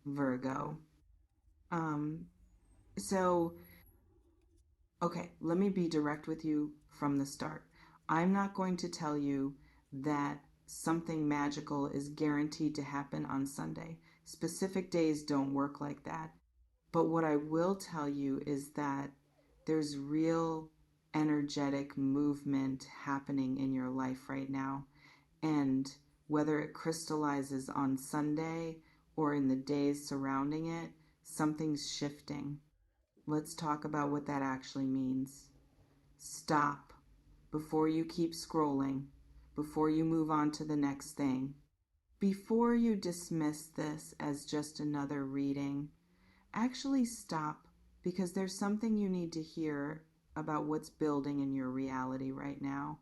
Virgo. Um, so, okay, let me be direct with you from the start. I'm not going to tell you that something magical is guaranteed to happen on Sunday. Specific days don't work like that. But what I will tell you is that there's real energetic movement happening in your life right now. And whether it crystallizes on Sunday or in the days surrounding it, something's shifting. Let's talk about what that actually means. Stop before you keep scrolling, before you move on to the next thing. Before you dismiss this as just another reading, actually stop because there's something you need to hear about what's building in your reality right now,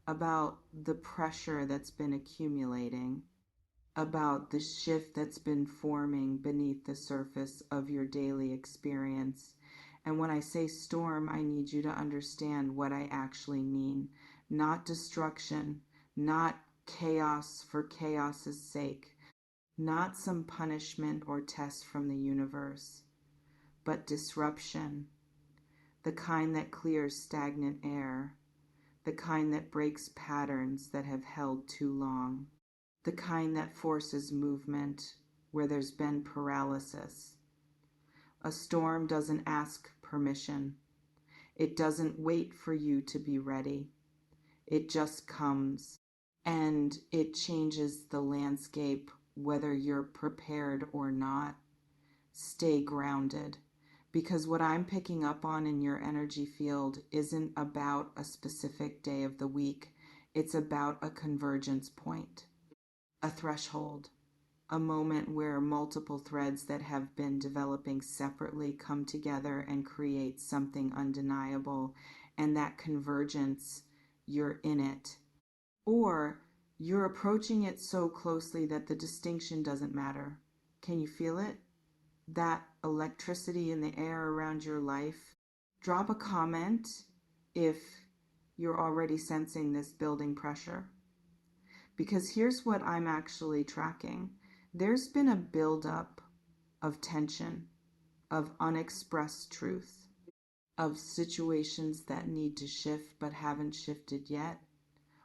about the pressure that's been accumulating, about the shift that's been forming beneath the surface of your daily experience. And when I say storm, I need you to understand what I actually mean. Not destruction, not chaos for chaos's sake, not some punishment or test from the universe, but disruption, the kind that clears stagnant air, the kind that breaks patterns that have held too long, the kind that forces movement where there's been paralysis. A storm doesn't ask permission. It doesn't wait for you to be ready. It just comes and it changes the landscape whether you're prepared or not. Stay grounded because what I'm picking up on in your energy field isn't about a specific day of the week. It's about a convergence point, a threshold, a moment where multiple threads that have been developing separately come together and create something undeniable. And that convergence, you're in it. Or you're approaching it so closely that the distinction doesn't matter. Can you feel it? That electricity in the air around your life. Drop a comment if you're already sensing this building pressure. Because here's what I'm actually tracking. There's been a buildup of tension, of unexpressed truth, of situations that need to shift but haven't shifted yet,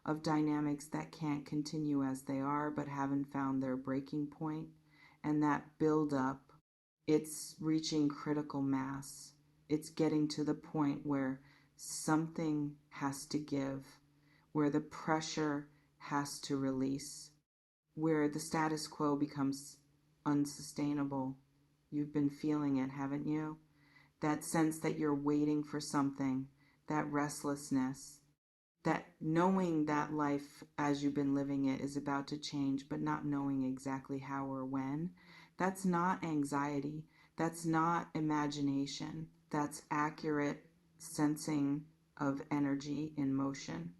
of dynamics that can't continue as they are but haven't found their breaking point. And that buildup, it's reaching critical mass. It's getting to the point where something has to give, where the pressure has to release, where the status quo becomes unsustainable. You've been feeling it, haven't you? That sense that you're waiting for something, that restlessness, that knowing that life as you've been living it is about to change, but not knowing exactly how or when. That's not anxiety. That's not imagination. That's accurate sensing of energy in motion.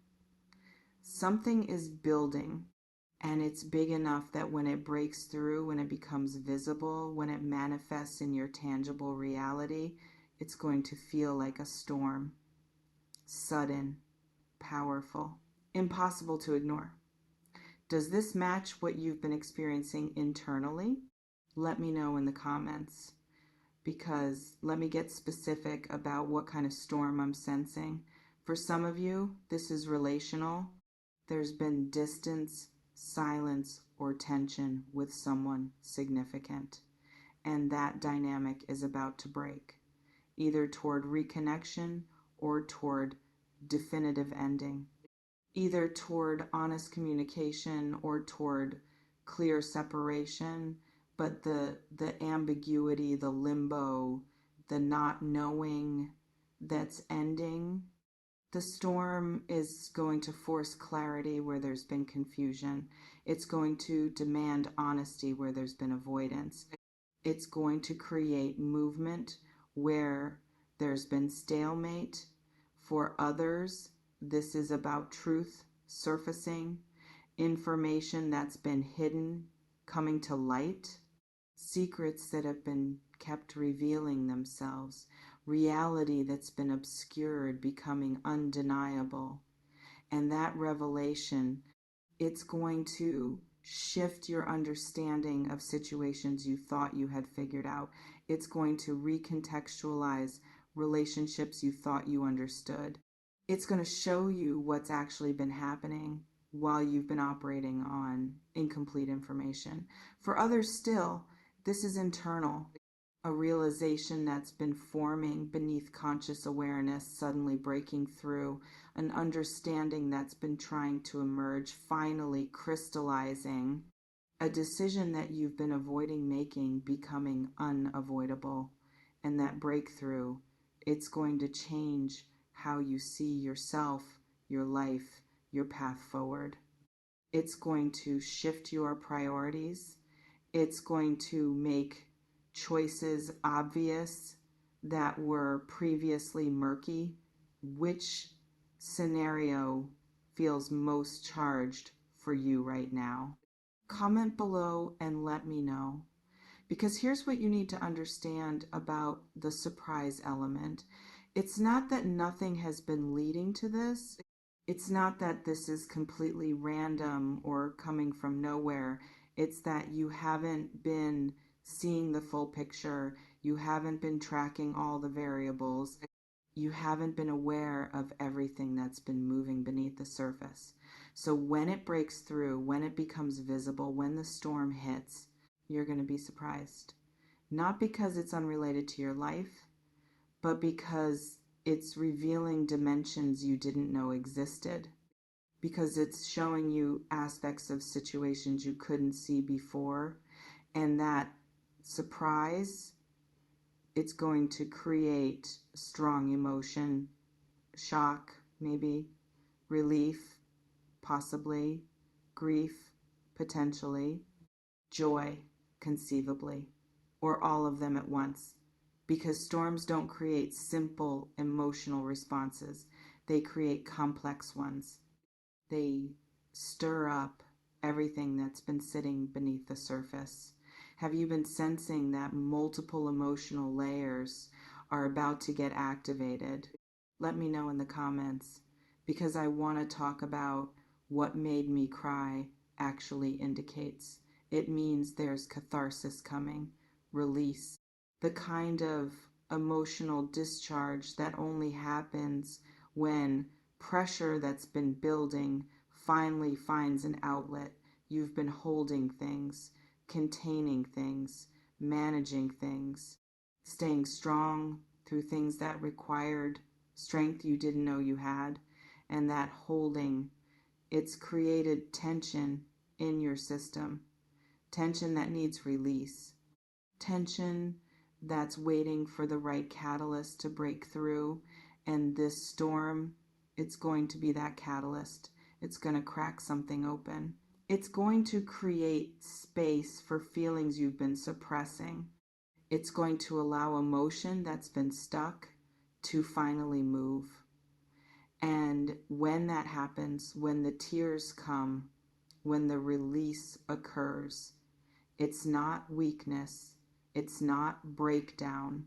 Something is building, and it's big enough that when it breaks through, when it becomes visible, when it manifests in your tangible reality, it's going to feel like a storm. Sudden, powerful, impossible to ignore. Does this match what you've been experiencing internally? Let me know in the comments, because let me get specific about what kind of storm I'm sensing. For some of you, this is relational. There's been distance, silence, or tension with someone significant, and that dynamic is about to break, either toward reconnection or toward definitive ending, either toward honest communication or toward clear separation. But the ambiguity, the limbo, the not knowing that's ending, the storm is going to force clarity where there's been confusion. It's going to demand honesty where there's been avoidance. It's going to create movement where there's been stalemate. For others, this is about truth surfacing, information that's been hidden coming to light, secrets that have been kept revealing themselves, reality that's been obscured becoming undeniable. And that revelation, it's going to shift your understanding of situations you thought you had figured out. It's going to recontextualize relationships you thought you understood. It's going to show you what's actually been happening while you've been operating on incomplete information. For others, still, this is internal. A realization that's been forming beneath conscious awareness suddenly breaking through, an understanding that's been trying to emerge, finally crystallizing, a decision that you've been avoiding making becoming unavoidable. And that breakthrough, it's going to change how you see yourself, your life, your path forward. It's going to shift your priorities. It's going to make choices obvious that were previously murky. Which scenario feels most charged for you right now? Comment below and let me know. Because here's what you need to understand about the surprise element. It's not that nothing has been leading to this. It's not that this is completely random or coming from nowhere. It's that you haven't been seeing the full picture. You haven't been tracking all the variables. You haven't been aware of everything that's been moving beneath the surface. So when it breaks through, when it becomes visible, when the storm hits, you're going to be surprised. Not because it's unrelated to your life, but because it's revealing dimensions you didn't know existed. Because it's showing you aspects of situations you couldn't see before. And that surprise, it's going to create strong emotion, shock, maybe, relief, possibly, grief, potentially, joy, conceivably, or all of them at once. Because storms don't create simple emotional responses, they create complex ones. They stir up everything that's been sitting beneath the surface. Have you been sensing that multiple emotional layers are about to get activated? Let me know in the comments, because I want to talk about what made me cry actually indicates. It means there's catharsis coming, release, the kind of emotional discharge that only happens when pressure that's been building finally finds an outlet. You've been holding things, containing things, managing things, staying strong through things that required strength you didn't know you had, and that holding, it's created tension in your system, tension that needs release, tension that's waiting for the right catalyst to break through. And this storm, it's going to be that catalyst. It's going to crack something open. It's going to create space for feelings you've been suppressing. It's going to allow emotion that's been stuck to finally move. And when that happens, when the tears come, when the release occurs, it's not weakness, it's not breakdown,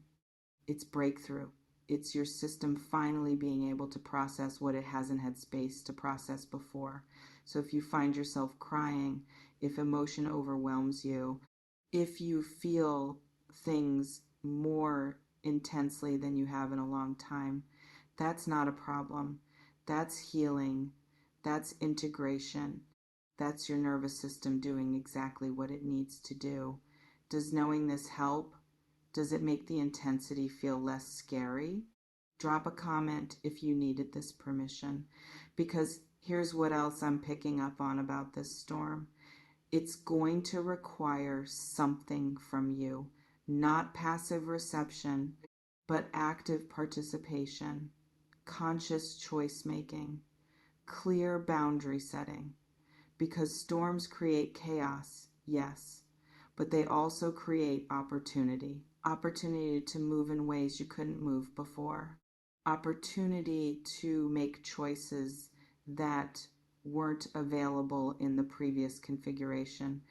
it's breakthrough. It's your system finally being able to process what it hasn't had space to process before. So if you find yourself crying, if emotion overwhelms you, if you feel things more intensely than you have in a long time, that's not a problem. That's healing. That's integration. That's your nervous system doing exactly what it needs to do. Does knowing this help? Does it make the intensity feel less scary? Drop a comment if you needed this permission, because here's what else I'm picking up on about this storm. It's going to require something from you, not passive reception, but active participation, conscious choice making, clear boundary setting. Because storms create chaos, yes, but they also create opportunity. Opportunity to move in ways you couldn't move before. Opportunity to make choices that weren't available in the previous configuration.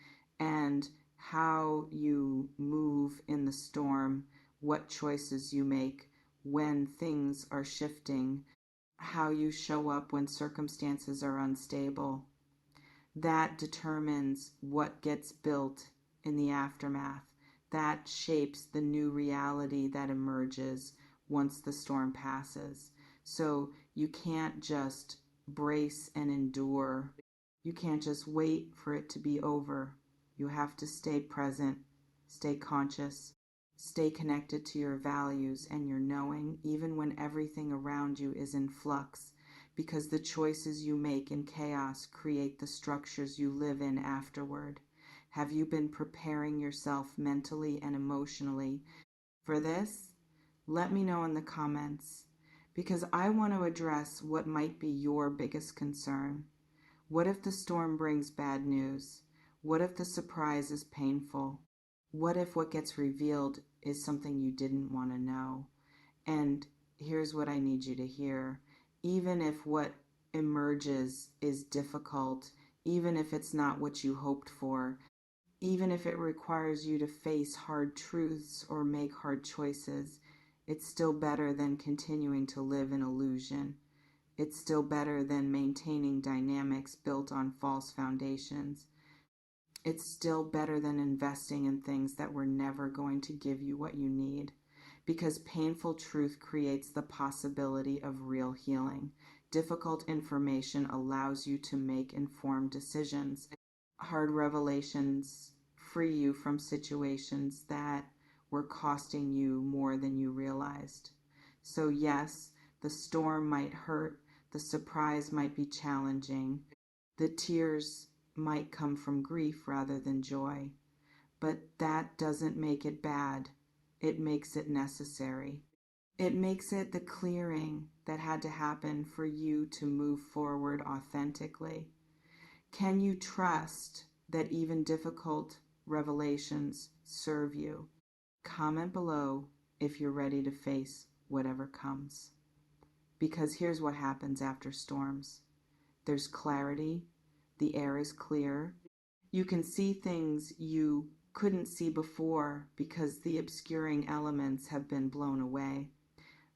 And how you move in the storm, what choices you make when things are shifting, how you show up when circumstances are unstable. That determines what gets built in the aftermath. That shapes the new reality that emerges once the storm passes. So you can't just brace and endure. You can't just wait for it to be over. You have to stay present, stay conscious, stay connected to your values and your knowing, even when everything around you is in flux, because the choices you make in chaos create the structures you live in afterward. Have you been preparing yourself mentally and emotionally for this? Let me know in the comments, because I want to address what might be your biggest concern. What if the storm brings bad news? What if the surprise is painful? What if what gets revealed is something you didn't want to know? And here's what I need you to hear. Even if what emerges is difficult, even if it's not what you hoped for, even if it requires you to face hard truths or make hard choices, it's still better than continuing to live in illusion. It's still better than maintaining dynamics built on false foundations. It's still better than investing in things that were never going to give you what you need, because painful truth creates the possibility of real healing. Difficult information allows you to make informed decisions. Hard revelations free you from situations that were costing you more than you realized. So yes, the storm might hurt, the surprise might be challenging, the tears might come from grief rather than joy, but that doesn't make it bad. It makes it necessary. It makes it the clearing that had to happen for you to move forward authentically. Can you trust that even difficult revelations serve you? Comment below if you're ready to face whatever comes. Because here's what happens after storms. There's clarity, the air is clear. You can see things you couldn't see before because the obscuring elements have been blown away.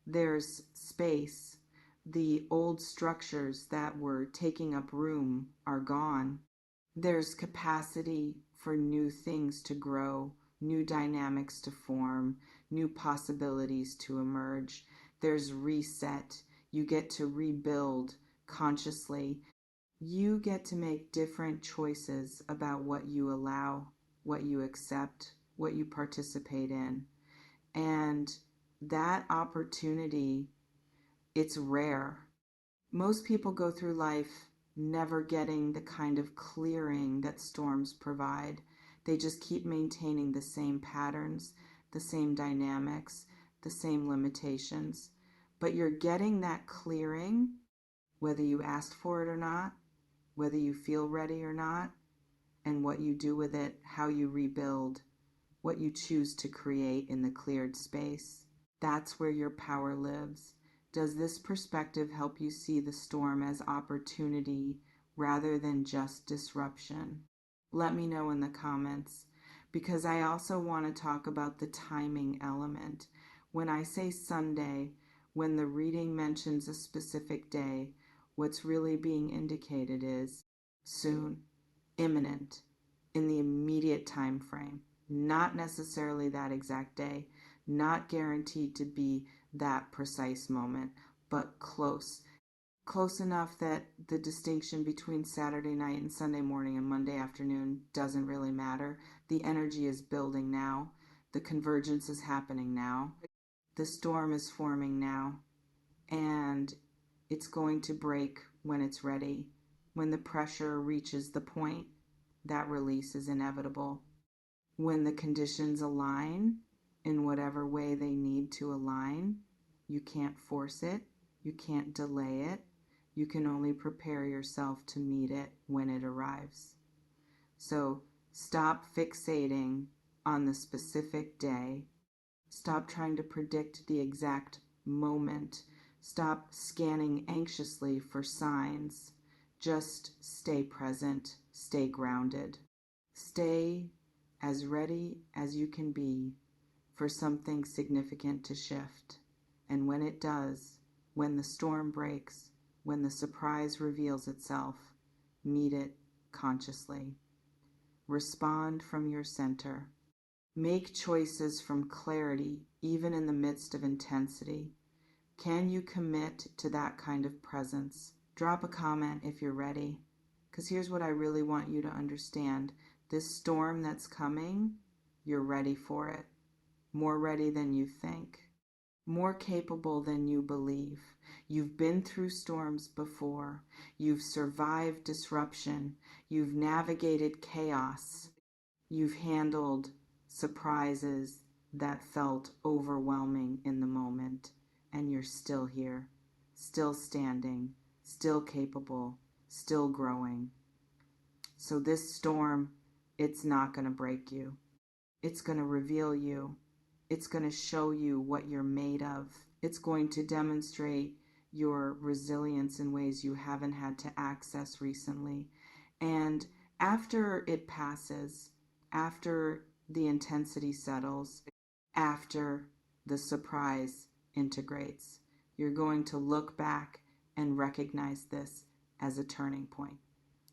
There's space. The old structures that were taking up room are gone. There's capacity for new things to grow, new dynamics to form, new possibilities to emerge. There's reset. You get to rebuild consciously. You get to make different choices about what you allow, what you accept, what you participate in. And that opportunity, it's rare. Most people go through life never getting the kind of clearing that storms provide. They just keep maintaining the same patterns, the same dynamics, the same limitations. But you're getting that clearing whether you asked for it or not, whether you feel ready or not, and what you do with it, how you rebuild, what you choose to create in the cleared space. That's where your power lives. Does this perspective help you see the storm as opportunity rather than just disruption? Let me know in the comments, because I also want to talk about the timing element. When I say Sunday, when the reading mentions a specific day, what's really being indicated is soon, imminent, in the immediate time frame. Not necessarily that exact day, not guaranteed to be that precise moment, but close. Close enough that the distinction between Saturday night and Sunday morning and Monday afternoon doesn't really matter. The energy is building now. The convergence is happening now. The storm is forming now. And it's going to break when it's ready. When the pressure reaches the point, that release is inevitable. When the conditions align in whatever way they need to align, you can't force it, you can't delay it, you can only prepare yourself to meet it when it arrives. So stop fixating on the specific day. Stop trying to predict the exact moment. Stop scanning anxiously for signs. Just stay present, stay grounded. Stay as ready as you can be for something significant to shift. And when it does, when the storm breaks, when the surprise reveals itself, meet it consciously. Respond from your center. Make choices from clarity, even in the midst of intensity. Can you commit to that kind of presence? Drop a comment if you're ready, because here's what I really want you to understand. This storm that's coming, you're ready for it. More ready than you think. More capable than you believe. You've been through storms before. You've survived disruption. You've navigated chaos. You've handled surprises that felt overwhelming in the moment, and you're still here, still standing, still capable, still growing. So this storm, it's not going to break you. It's going to reveal you. It's going to show you what you're made of. It's going to demonstrate your resilience in ways you haven't had to access recently. And after it passes, after the intensity settles, after the surprise integrates, you're going to look back and recognize this as a turning point,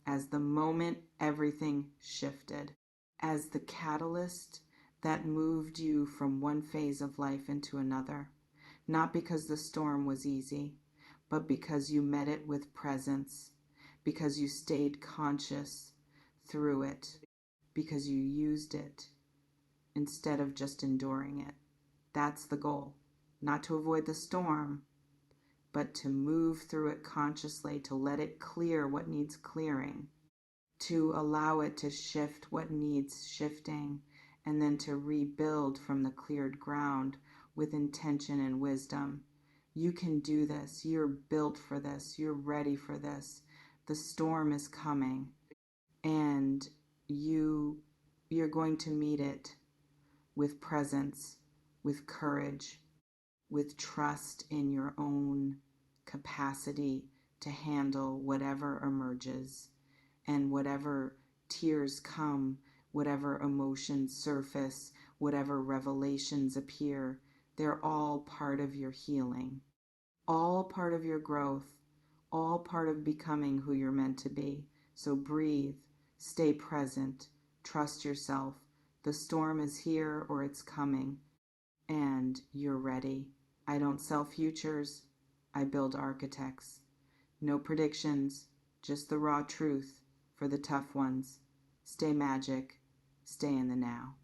as the moment everything shifted, as the catalyst that moved you from one phase of life into another, not because the storm was easy, but because you met it with presence, because you stayed conscious through it, because you used it instead of just enduring it. That's the goal. Not to avoid the storm, but to move through it consciously, to let it clear what needs clearing, to allow it to shift what needs shifting, and then to rebuild from the cleared ground with intention and wisdom. You can do this. You're built for this. You're ready for this. The storm is coming, and you're going to meet it with presence, with courage, with trust in your own capacity to handle whatever emerges, and whatever tears come, whatever emotions surface, whatever revelations appear. They're all part of your healing, all part of your growth, all part of becoming who you're meant to be. So breathe, stay present, trust yourself. The storm is here or it's coming, and you're ready. I don't sell futures, I build architects. No predictions, just the raw truth for the tough ones. Stay magic, stay in the now.